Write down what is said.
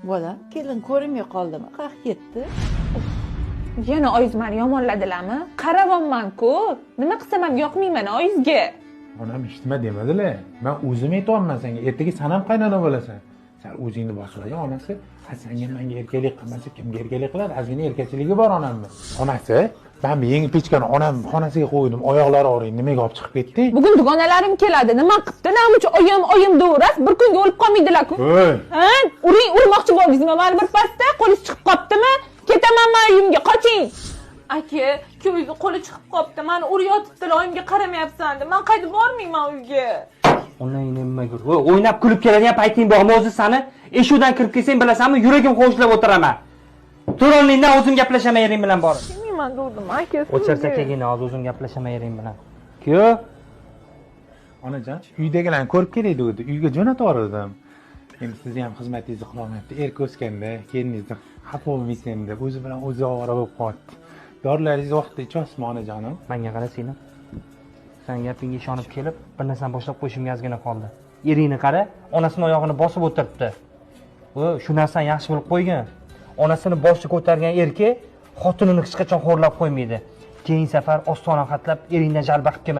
Bolam, kelin ko'rmay qoldimi? Qaq ketdi. Yana oyiz meni yomonladilarmi? Qaravonman-ku. Nima qilsam ham yoqmayman oyizga. Onam eshitma demadilar. Men o'zim aytayapman senga. Ertaga sen ham qaynona bo'lasan. Sen o'zingni boshqalarga onasi, senga menga erkalik qilmasa kimga erkalik qiladi? Azgina erkachiligi bor onamni. Onasi, men yangi pechkani onam xonasiga qo'ydim. Oyoqlari og'riydi. Nimaga olib chiqib ketding? Bugun dugonalarim keladi. Nima qilibdi? Namuchi oyim devorasiz. Bir kunga o'lib qolmaydilar-ku. Ha? Urmoqchi bo'ldingizmi? Mana bir pastda qo'lingiz chiqib qoptimi? Ketaman men uyimga, qoching. Aka, ko'yga qo'li chiqib qopti. Meni uryotibdilar, oyimga qaramayapsan deb. Men qaytib bormayman uyga. Onang nimaga? O'ynab kulib keladigan payting bormi o'zi sani? Eshikdan kirib kelsang bilasanmi, yuragim qo'shilib o'tiraman. To'roningdan o'zim gaplashamayering bilan bor. Bilmayman dedim, aka. O'charsa kelgin, hozir o'zim gaplashamayering bilan. Ku? Onajon, uydagilarni ko'rib kelaydi o'zi. Uyga jo'natib yubordim. Endi sizni ham xizmatingizni qilolmayapti. Erk o'sganda, keliningizni xafa bo'lmaysin deb o'zi bilan o'zi ovora bo'lib qoldi. Dorilaringizni vaqtida ichasizmi onajonim? Menga qara seni. Sen gapingga ishonib kelib, bir narsani boshlab qo'yishimga ozgina qoldi. Eringni qara, onasining oyog'ini bosib o'tiribdi. Shu narsani yaxshi bilib qo'ygin. Onasini boshga ko'targan erkak xotinini hech qachon xo'rlab qo'ymaydi. Keyin safar ostona xatlab eringdan jalba qilib